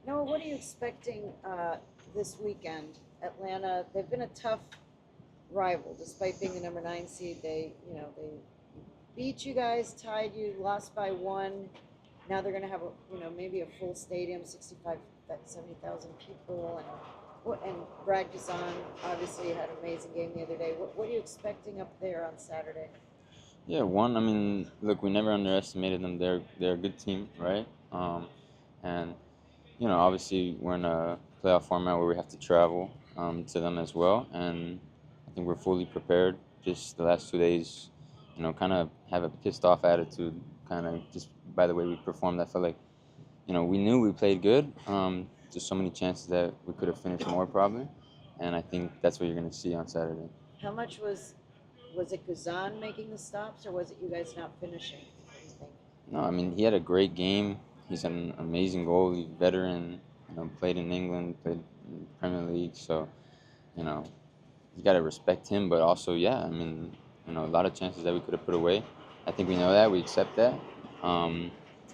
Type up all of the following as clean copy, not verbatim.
Noah, what are you expecting this weekend? Atlanta, they've been a tough rival, despite being the number 9 seed. They beat you guys, tied you, lost by one. Now they're going to have maybe a full stadium, 65, 70,000 people, and Brad Gazan obviously had an amazing game the other day. What are you expecting up there on Saturday? Yeah, one. I mean, look, we never underestimated them. They're a good team, right? And obviously we're in a playoff format where we have to travel to them as well, and I think we're fully prepared. Just the last 2 days, kind of have a pissed off attitude, kind of just by the way we performed. I felt like we knew we played good. There's so many chances that we could have finished more probably, and I think that's what you're gonna see on Saturday. How much was it Gazan making the stops, or was it you guys not finishing? What do you think? No, I mean he had a great game. He's an amazing goalie, veteran. Played in England, played in the Premier League, so you know you got to respect him. But also, yeah, I mean, a lot of chances that we could have put away. I think we know that. We accept that. Um,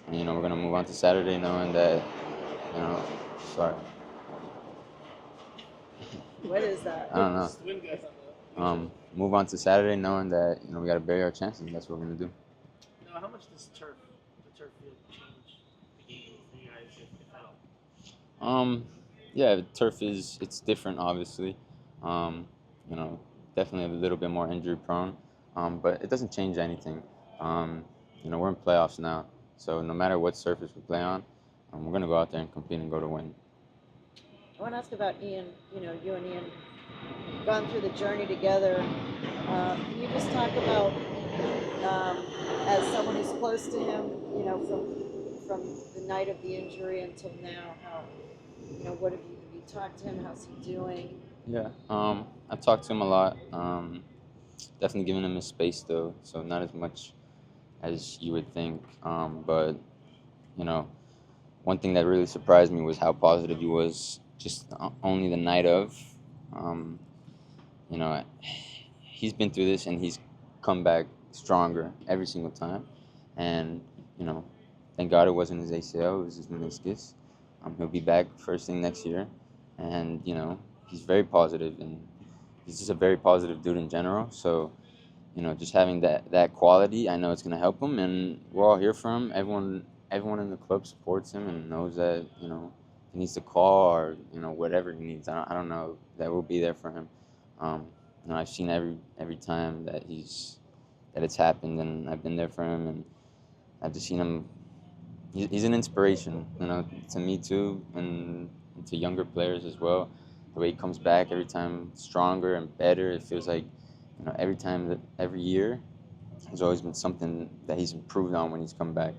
and, we're gonna move on to Saturday knowing that, you know, sorry, What is that? I don't know. Move on to Saturday knowing that we got to bury our chances. And that's what we're gonna do. Now, how much does the turf field change the game for you guys, if at all? Um, yeah, the turf it's different, obviously. Um, you know, definitely a little bit more injury prone, but it doesn't change anything. Um, we're in playoffs now, so no matter what surface we play on, we're gonna go out there and compete and go to win. I want to ask about Ian. You and Ian gone through the journey together. Can you just talk about, as someone who's close to him, from the night of the injury until now, how, what have you talked to him? How's he doing? Yeah, I've talked to him a lot. Definitely giving him his space though, so not as much as you would think. But you know, one thing that really surprised me was how positive he was just only the night of. Um, you know, he's been through this and he's come back stronger every single time. And, you know, thank God it wasn't his ACL, it was his meniscus. He'll be back first thing next year. And, he's very positive and he's just a very positive dude in general. So, just having that quality, I know it's going to help him. And we're all here for him. Everyone in the club supports him and knows that, he needs to call or, whatever he needs. I don't know that we'll be there for him. Um, I've seen every time that it's happened, and I've been there for him, and I've just seen him. He's an inspiration, to me too, and to younger players as well. The way he comes back every time stronger and better. It feels like, every year, there's always been something that he's improved on when he's come back,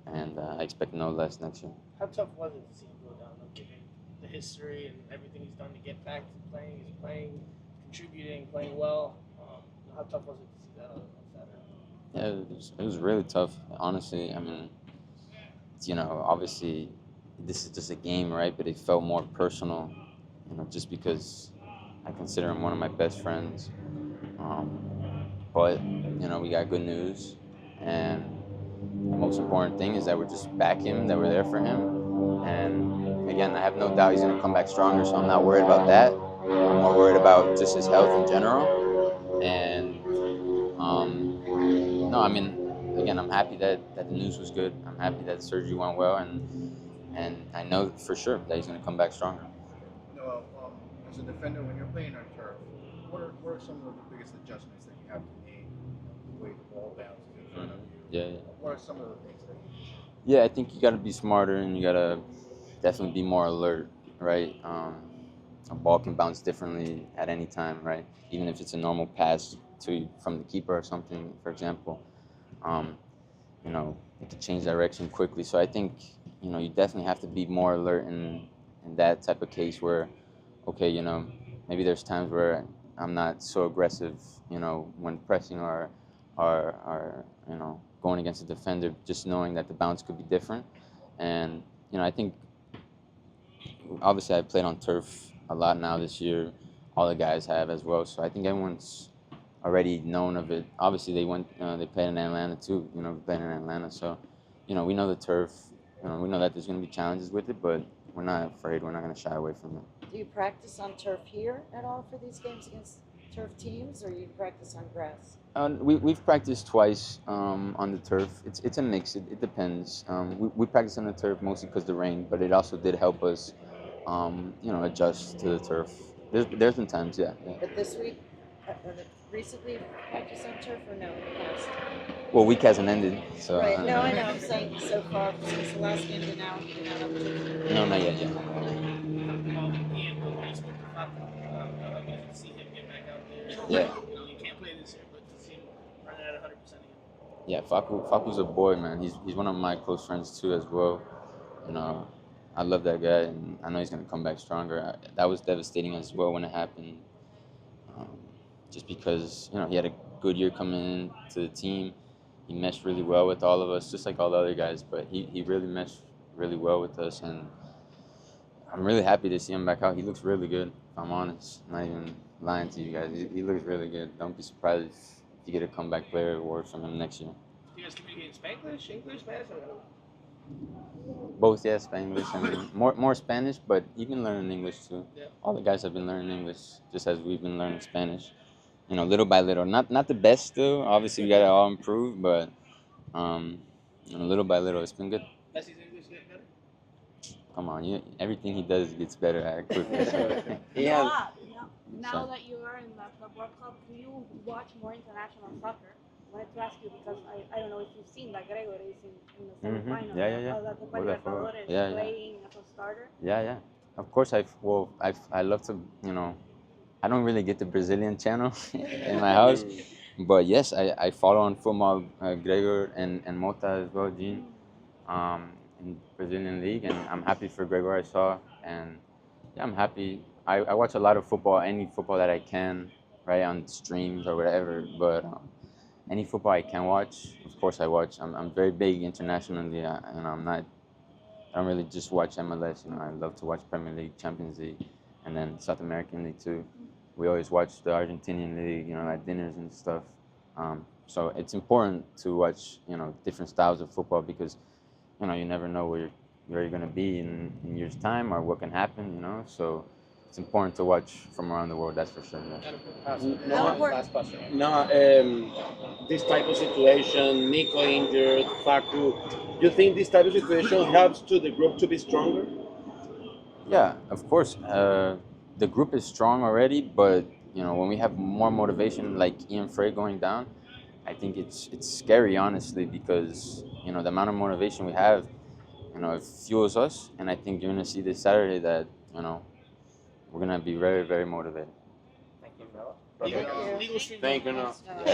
and I expect no less next year. How tough was it to see him go down, though, given the history and everything he's done to get back to playing? He's playing, contributing, playing well. How tough was it to see that on Saturday? Yeah, it was really tough, honestly. I mean, obviously, this is just a game, right? But it felt more personal, just because I consider him one of my best friends. Um, but, we got good news. And the most important thing is that we're just back him, that we're there for him. And again, I have no doubt he's going to come back stronger, so I'm not worried about that. I'm more worried about just his health in general. And no, I mean, again, I'm happy that the news was good. I'm happy that the surgery went well, and I know for sure that he's going to come back stronger. As a defender, when you're playing on turf, what are some of the biggest adjustments that you have to make? The way the ball bounces in front of you. Yeah, yeah. What are some of the things that you do? Yeah, I think you got to be smarter and you got to definitely be more alert, right? A ball can bounce differently at any time, right? Even if it's a normal pass to from the keeper or something, for example, um, it can change direction quickly. So I think you definitely have to be more alert in that type of case where, okay, maybe there's times where I'm not so aggressive, when pressing or going against a defender, just knowing that the bounce could be different. And I think obviously I've played on turf a lot now this year. All the guys have as well. So I think everyone's already known of it. Obviously they played in Atlanta too. We played in Atlanta, so we know the turf. We know that there's going to be challenges with it, but we're not afraid. We're not going to shy away from it. Do you practice on turf here at all for these games against turf teams, or you practice on grass? We've practiced twice on the turf. It's a mix. It depends. We practice on the turf mostly because the rain, but it also did help us, adjust to the turf. There's been times, yeah. But this week, recently, practice on turf or no in the past? Well, week hasn't ended, so. Right. No, I know. I'm saying so far since the last game to now, you're not up to. No, not yet. Yeah. Talked about Ian, but when you spoke to Facu, I mean, to see him get back out there. Yeah. You can't play this year, but to see him running at 100% again. Yeah, Facu's a boy, man. He's one of my close friends too, as well. You know, I love that guy, and I know he's gonna come back stronger. That was devastating as well when it happened, um, just because he had a good year coming into the team. He meshed really well with all of us, just like all the other guys. But he really meshed really well with us, and I'm really happy to see him back out. He looks really good, if I'm honest. I'm not even lying to you guys. He looks really good. Don't be surprised if you get a comeback player award from him next year. Do you guys communicate in Spanglish, English, Spanish, or Both, yeah, Spanglish. I mean, more Spanish, but you've been learning English too. Yeah. All the guys have been learning English, just as we've been learning Spanish. Little by little. Not the best still. Obviously, we gotta all improve, but little by little, it's been good. Messi's English get better? Come on, everything he does gets better at quickly. Yeah. So- Now that you are in the World Cup, do you watch more international soccer? I wanted to ask you because I don't know if you've seen that Gregor is in the semifinal Yeah. of the Copa Well, Libertadores yeah. playing as a starter. Yeah. Of course, I love to, I don't really get the Brazilian channel in my house, but yes, I follow on football Gregor and Mota as well, Gene, in Brazilian league, and I'm happy for Gregor. I saw, and yeah, I'm happy. I watch a lot of football, any football that I can, right, on streams or whatever, but any football I can watch, of course I watch. I'm very big internationally, I don't really just watch MLS. I love to watch Premier League, Champions League, and then South American League too. We always watch the Argentinian League, at dinners and stuff. So it's important to watch, different styles of football because, you never know where you're going to be in years' time or what can happen, So it's important to watch from around the world, that's for sure. Yeah. How important- Last question. No, this type of situation, Nico injured, Facu. You think this type of situation helps to the group to be stronger? Yeah, of course. The group is strong already, but when we have more motivation, like Ian Fray going down, I think it's scary, honestly, because the amount of motivation we have, it fuels us, and I think you're gonna see this Saturday that we're gonna be very, very motivated. Thank you, Thank you. Legal stream. Thank you. No. No.